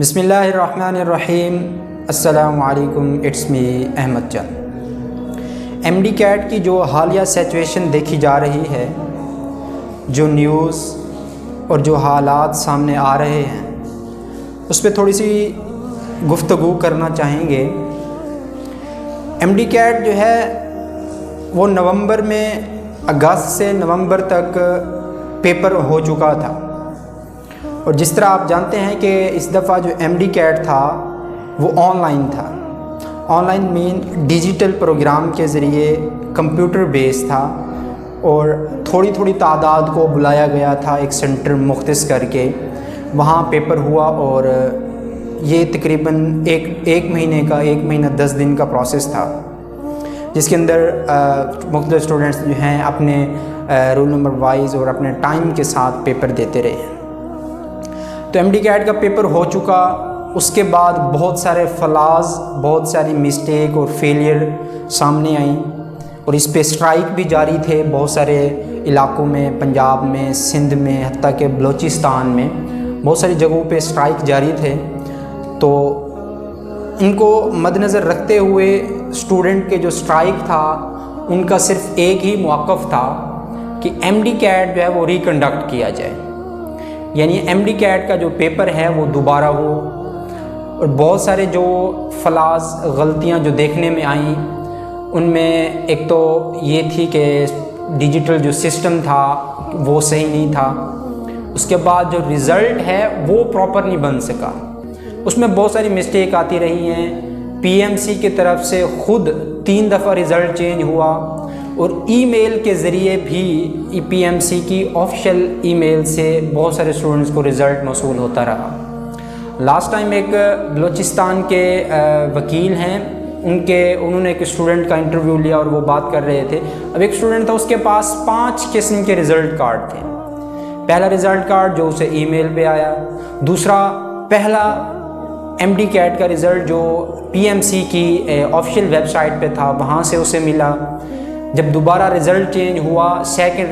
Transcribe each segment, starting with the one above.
بسم اللہ الرحمن الرحیم۔ السلام علیکم، اٹس می احمد چند۔ ایم ڈی کیٹ کی جو حالیہ سچویشن دیکھی جا رہی ہے، جو نیوز اور جو حالات سامنے آ رہے ہیں، اس پہ تھوڑی سی گفتگو کرنا چاہیں گے۔ ایم ڈی کیٹ جو ہے وہ نومبر میں، اگست سے نومبر تک پیپر ہو چکا تھا، اور جس طرح آپ جانتے ہیں کہ اس دفعہ جو ایم ڈی کیٹ تھا وہ آن لائن تھا۔ آن لائن مین ڈیجیٹل پروگرام کے ذریعے کمپیوٹر بیس تھا، اور تھوڑی تھوڑی تعداد کو بلایا گیا تھا ایک سینٹر مختص کر کے، وہاں پیپر ہوا، اور یہ تقریباً ایک مہینہ 10 دن کا پروسیس تھا، جس کے اندر مختلف اسٹوڈنٹس جو ہیں اپنے رول نمبر وائز اور اپنے ٹائم کے ساتھ پیپر دیتے رہے۔ تو ایم ڈی کیٹ کا پیپر ہو چکا، اس کے بعد بہت سارے فلاز، بہت ساری مسٹیک اور فیلئر سامنے آئیں، اور اس پہ اسٹرائک بھی جاری تھے بہت سارے علاقوں میں، پنجاب میں، سندھ میں، حتیٰ کہ بلوچستان میں بہت ساری جگہوں پہ اسٹرائک جاری تھے۔ تو ان کو مد نظر رکھتے ہوئے اسٹوڈنٹ کے جو اسٹرائک تھا ان کا صرف ایک ہی موقف تھا کہ ایم ڈی کیٹ جو ہے وہ ریکنڈکٹ کیا جائے، یعنی ایم ڈی کیٹ کا جو پیپر ہے وہ دوبارہ ہو۔ اور بہت سارے جو فلاز، غلطیاں جو دیکھنے میں آئیں، ان میں ایک تو یہ تھی کہ ڈیجیٹل جو سسٹم تھا وہ صحیح نہیں تھا، اس کے بعد جو رزلٹ ہے وہ پراپر نہیں بن سکا، اس میں بہت ساری مسٹیک آتی رہی ہیں۔ پی ایم سی کی طرف سے خود 3 دفعہ رزلٹ چینج ہوا، اور ای میل کے ذریعے بھی پی ایم سی کی آفیشیل ای میل سے بہت سارے اسٹوڈنٹس کو رزلٹ موصول ہوتا رہا۔ لاسٹ ٹائم ایک بلوچستان کے وکیل ہیں، انہوں نے ایک اسٹوڈنٹ کا انٹرویو لیا اور وہ بات کر رہے تھے۔ اب ایک اسٹوڈنٹ تھا، اس کے پاس 5 قسم کے رزلٹ کارڈ تھے۔ پہلا رزلٹ کارڈ جو اسے ای میل پہ آیا، دوسرا پہلا ایم ڈی کیٹ کا رزلٹ جو پی ایم سی کی آفیشیل ویب سائٹ پہ تھا وہاں سے اسے ملا۔ جب دوبارہ رزلٹ چینج ہوا، تھرڈ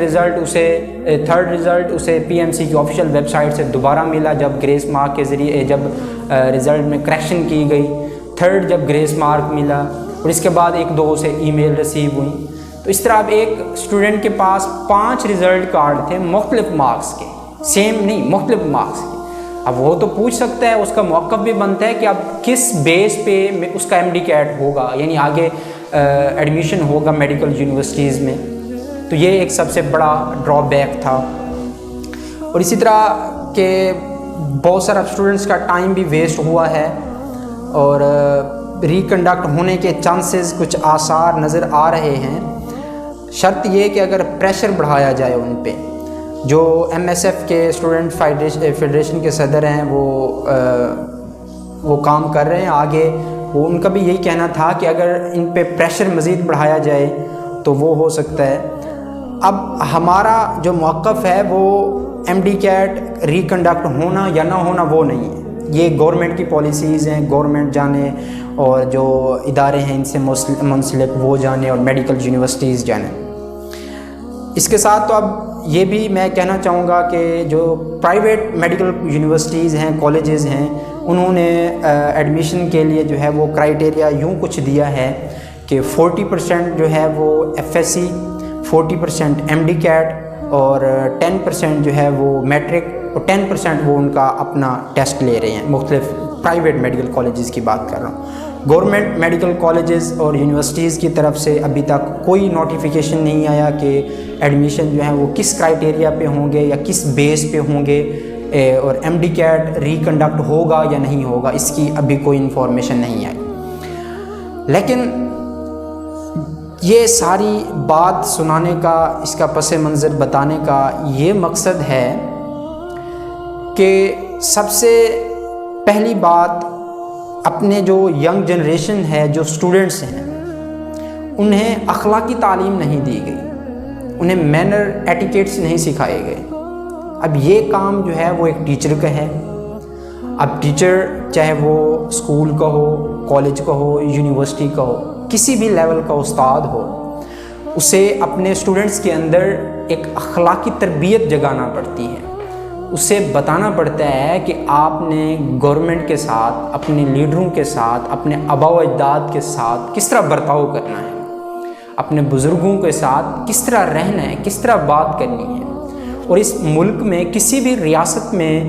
رزلٹ اسے پی ایم سی کی آفیشیل ویب سائٹ سے دوبارہ ملا، جب گریس مارک کے ذریعے جب رزلٹ میں کریکشن کی گئی، تھرڈ جب گریس مارک ملا، اور اس کے بعد 1-2 اسے ای میل ریسیو ہوئی۔ تو اس طرح اب ایک اسٹوڈنٹ کے پاس 5 رزلٹ کارڈ تھے مختلف مارکس کے، سیم نہیں، مختلف مارکس کے۔ اب وہ تو پوچھ سکتا ہے، اس کا موقف بھی بنتا ہے کہ اب کس بیس پہ اس کا ایم ڈی کیٹ ہوگا، یعنی آگے ایڈمیشن ہوگا میڈیکل یونیورسٹیز میں۔ تو یہ ایک سب سے بڑا ڈرا بیک تھا، اور اسی طرح کہ بہت سارا اسٹوڈنٹس کا ٹائم بھی ویسٹ ہوا ہے، اور ریکنڈکٹ ہونے کے چانسز کچھ آثار نظر آ رہے ہیں۔ شرط یہ کہ اگر پریشر بڑھایا جائے ان پہ، جو ایم ایس ایف کے اسٹوڈنٹ فیڈریشن کے صدر ہیں وہ کام کر رہے ہیں آگے، وہ ان کا بھی یہی کہنا تھا کہ اگر ان پہ پریشر مزید بڑھایا جائے تو وہ ہو سکتا ہے۔ اب ہمارا جو موقف ہے وہ ایم ڈی کیٹ ریکنڈکٹ ہونا یا نہ ہونا وہ نہیں ہے، یہ گورنمنٹ کی پالیسیز ہیں، گورنمنٹ جانے، اور جو ادارے ہیں ان سے منسلک وہ جانے، اور میڈیکل یونیورسٹیز جانے۔ اس کے ساتھ تو اب یہ بھی میں کہنا چاہوں گا کہ جو پرائیویٹ میڈیکل یونیورسٹیز ہیں، کالجز ہیں، انہوں نے ایڈمیشن کے لیے جو ہے وہ کرائیٹیریا یوں کچھ دیا ہے کہ 40% جو ہے وہ F S C, 40% M D CAT, اور 10% جو ہے وہ میٹرک، اور 10% وہ ان کا اپنا ٹیسٹ لے رہے ہیں۔ مختلف پرائیویٹ میڈیکل کالجز کی بات کر رہا ہوں۔ گورنمنٹ میڈیکل کالجز اور یونیورسٹیز کی طرف سے ابھی تک کوئی نوٹیفیکیشن نہیں آیا کہ ایڈمیشن جو ہے وہ کس کرائیٹیریا پہ ہوں گے یا کس بیس پہ ہوں گے، اور ایم ڈی کیٹ ریکنڈکٹ ہوگا یا نہیں ہوگا، اس کی ابھی کوئی انفارمیشن نہیں آئی۔ لیکن یہ ساری بات سنانے کا، اس کا پس منظر بتانے کا یہ مقصد ہے کہ سب سے پہلی بات، اپنے جو ینگ جنریشن ہے، جو اسٹوڈنٹس ہیں، انہیں اخلاقی تعلیم نہیں دی گئی، انہیں مینر ایٹیکیٹس نہیں سکھائے گئے۔ اب یہ کام جو ہے وہ ایک ٹیچر کا ہے۔ اب ٹیچر چاہے وہ اسکول کا ہو، کالج کا ہو، یونیورسٹی کا ہو، کسی بھی لیول کا استاد ہو، اسے اپنے اسٹوڈنٹس کے اندر ایک اخلاقی تربیت جگانا پڑتی ہے، اسے بتانا پڑتا ہے کہ آپ نے گورنمنٹ کے ساتھ، اپنے لیڈروں کے ساتھ، اپنے آباء و اجداد کے ساتھ کس طرح برتاؤ کرنا ہے، اپنے بزرگوں کے ساتھ کس طرح رہنا ہے، کس طرح بات کرنی ہے۔ اور اس ملک میں کسی بھی ریاست میں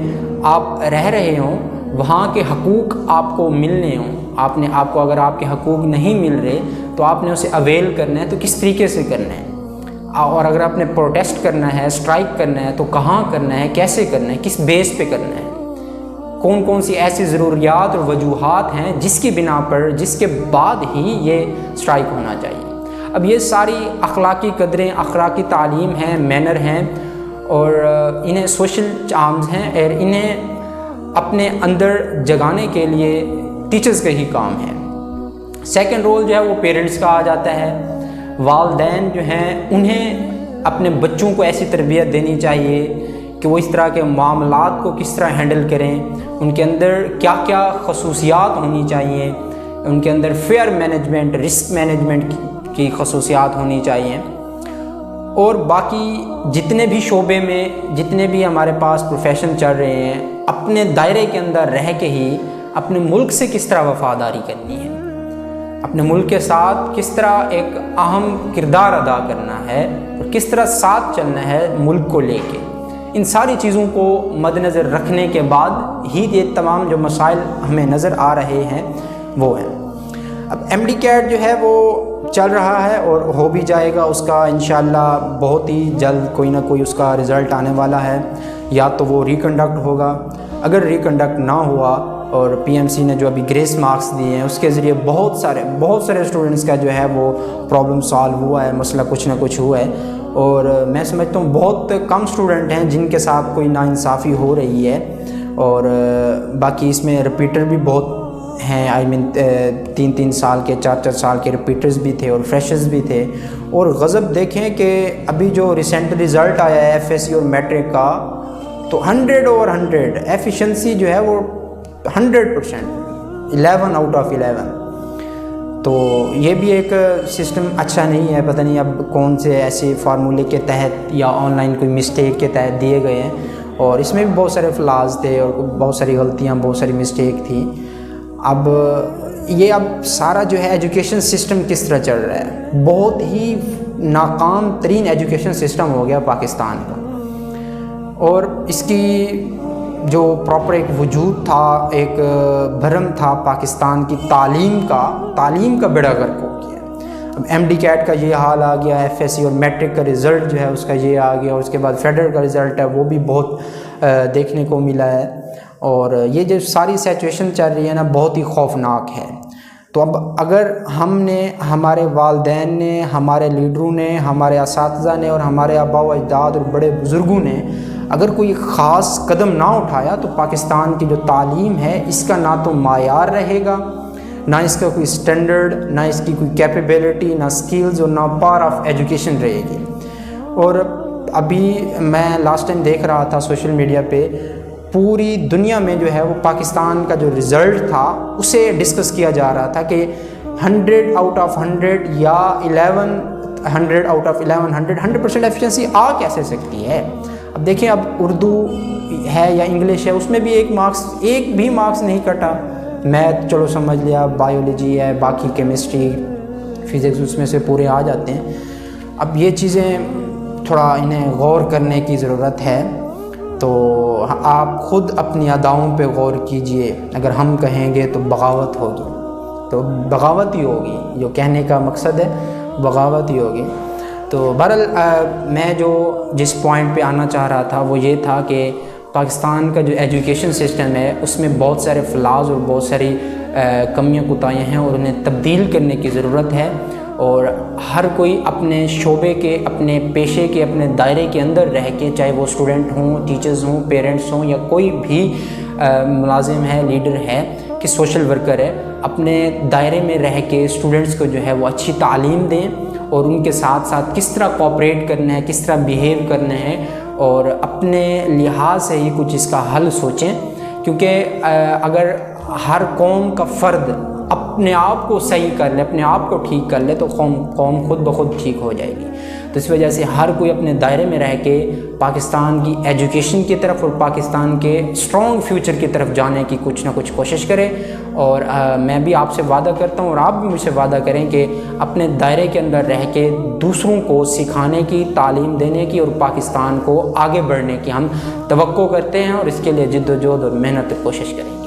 آپ رہ رہے ہوں، وہاں کے حقوق آپ کو ملنے ہوں، آپ کو اگر آپ کے حقوق نہیں مل رہے تو آپ نے اسے اویل کرنا ہے، تو کس طریقے سے کرنا ہے، اور اگر آپ نے پروٹیسٹ کرنا ہے، اسٹرائک کرنا ہے، تو کہاں کرنا ہے، کیسے کرنا ہے، کس بیس پہ کرنا ہے، کون کون سی ایسی ضروریات اور وجوہات ہیں جس کی بنا پر، جس کے بعد ہی یہ اسٹرائک ہونا چاہیے۔ اب یہ ساری اخلاقی قدریں، اخلاقی تعلیم ہیں، مینر ہیں، اور انہیں سوشل چارمز ہیں، اور انہیں اپنے اندر جگانے کے لیے ٹیچرز کا ہی کام ہے۔ سیکنڈ رول جو ہے وہ پیرنٹس کا آ جاتا ہے۔ والدین جو ہیں انہیں اپنے بچوں کو ایسی تربیت دینی چاہیے کہ وہ اس طرح کے معاملات کو کس طرح ہینڈل کریں، ان کے اندر کیا کیا خصوصیات ہونی چاہیے، ان کے اندر فیئر مینجمنٹ، رسک مینجمنٹ کی خصوصیات ہونی چاہیے۔ اور باقی جتنے بھی شعبے میں، جتنے بھی ہمارے پاس پروفیشن چل رہے ہیں، اپنے دائرے کے اندر رہ کے ہی اپنے ملک سے کس طرح وفاداری کرنی ہے، اپنے ملک کے ساتھ کس طرح ایک اہم کردار ادا کرنا ہے، اور کس طرح ساتھ چلنا ہے ملک کو لے کے، ان ساری چیزوں کو مد نظر رکھنے کے بعد ہی یہ تمام جو مسائل ہمیں نظر آ رہے ہیں وہ ہیں۔ اب ایم ڈی کیٹ جو ہے وہ چل رہا ہے اور ہو بھی جائے گا، اس کا انشاءاللہ بہت ہی جلد کوئی نہ کوئی اس کا رزلٹ آنے والا ہے، یا تو وہ ریکنڈکٹ ہوگا۔ اگر ریکنڈکٹ نہ ہوا اور پی ایم سی نے جو ابھی گریس مارکس دیے ہیں اس کے ذریعے بہت سارے اسٹوڈنٹس کا جو ہے وہ پرابلم سالو ہوا ہے، مسئلہ کچھ نہ کچھ ہوا ہے، اور میں سمجھتا ہوں بہت کم اسٹوڈنٹ ہیں جن کے ساتھ کوئی ناانصافی ہو رہی ہے، اور باقی اس میں رپیٹر بھی بہت ہیں، آئی مین 3 سال کے 4 سال کے رپیٹرز بھی تھے اور فریشرز بھی تھے۔ اور غضب دیکھیں کہ ابھی جو ریسنٹ رزلٹ آیا ہے ایف ایس سی اور میٹرک کا، تو 100/100 ایفیشنسی جو ہے وہ 100%، 11 آؤٹ آف 11۔ تو یہ بھی ایک سسٹم اچھا نہیں ہے، پتہ نہیں اب کون سے ایسے فارمولے کے تحت یا آن لائن کوئی مسٹیک کے تحت دیے گئے ہیں، اور اس میں بھی بہت سارے فلاز تھے اور بہت ساری غلطیاں، بہت ساری مسٹیک تھی۔ اب سارا جو ہے ایجوکیشن سسٹم کس طرح چل رہا ہے، بہت ہی ناکام ترین ایجوکیشن سسٹم ہو گیا پاکستان کا، اور اس کی جو پراپر ایک وجود تھا، ایک بھرم تھا پاکستان کی تعلیم کا بیڑا غرق ہو گیا۔ اب ایم ڈی کیٹ کا یہ حال آ گیا، ایف ایس سی اور میٹرک کا رزلٹ جو ہے اس کا یہ آ گیا، اور اس کے بعد فیڈرل کا رزلٹ ہے وہ بھی بہت دیکھنے کو ملا ہے، اور یہ جو ساری سچویشن چل رہی ہے نا بہت ہی خوفناک ہے۔ تو اب اگر ہم نے، ہمارے والدین نے، ہمارے لیڈروں نے، ہمارے اساتذہ نے، اور ہمارے آباء و اجداد اور بڑے بزرگوں نے اگر کوئی خاص قدم نہ اٹھایا تو پاکستان کی جو تعلیم ہے اس کا نہ تو معیار رہے گا، نہ اس کا کوئی سٹینڈرڈ، نہ اس کی کوئی کیپیبلٹی، نہ سکلز، اور نہ پار آف ایجوکیشن رہے گی۔ اور ابھی میں لاسٹ ٹائم دیکھ رہا تھا سوشل میڈیا پہ، پوری دنیا میں جو ہے وہ پاکستان کا جو رزلٹ تھا اسے ڈسکس کیا جا رہا تھا کہ 100/100 یا 100/11 100% ایفیشنسی آ کیسے سکتی ہے۔ اب دیکھیں، اب اردو ہے یا انگلش ہے، اس میں بھی ایک بھی مارکس نہیں کٹا۔ میتھ چلو سمجھ لیا، بایولوجی ہے، باقی کیمسٹری، فزکس اس میں سے پورے آ جاتے ہیں۔ اب یہ چیزیں تھوڑا انہیں غور کرنے کی ضرورت ہے، تو آپ خود اپنی اداؤں پہ غور کیجئے۔ اگر ہم کہیں گے تو بغاوت ہوگی، تو بغاوت ہی ہوگی، جو کہنے کا مقصد ہے بغاوت ہی ہوگی۔ تو بہرحال میں جس پوائنٹ پہ آنا چاہ رہا تھا وہ یہ تھا کہ پاکستان کا جو ایجوکیشن سسٹم ہے اس میں بہت سارے فلاز اور بہت ساری کمیاں کوتاہیاں ہیں، اور انہیں تبدیل کرنے کی ضرورت ہے، اور ہر کوئی اپنے شعبے کے، اپنے پیشے کے، اپنے دائرے کے اندر رہ کے، چاہے وہ اسٹوڈنٹ ہوں، ٹیچرز ہوں، پیرنٹس ہوں، یا کوئی بھی ملازم ہے، لیڈر ہے کہ سوشل ورکر ہے، اپنے دائرے میں رہ کے اسٹوڈنٹس کو جو ہے وہ اچھی تعلیم دیں، اور ان کے ساتھ ساتھ کس طرح کوآپریٹ کرنا ہے، کس طرح بیہیو کرنا ہے، اور اپنے لحاظ سے ہی کچھ اس کا حل سوچیں۔ کیونکہ اگر ہر قوم کا فرد اپنے آپ کو صحیح کر لے، اپنے آپ کو ٹھیک کر لے تو قوم خود بخود ٹھیک ہو جائے گی۔ تو اس وجہ سے ہر کوئی اپنے دائرے میں رہ کے پاکستان کی ایجوکیشن کی طرف اور پاکستان کے اسٹرانگ فیوچر کی طرف جانے کی کچھ نہ کچھ کوشش کرے، اور میں بھی آپ سے وعدہ کرتا ہوں اور آپ بھی مجھ سے وعدہ کریں کہ اپنے دائرے کے اندر رہ کے دوسروں کو سکھانے کی، تعلیم دینے کی اور پاکستان کو آگے بڑھنے کی ہم توقع کرتے ہیں، اور اس کے لیے جد و جہد اور محنت کوشش کریں گے۔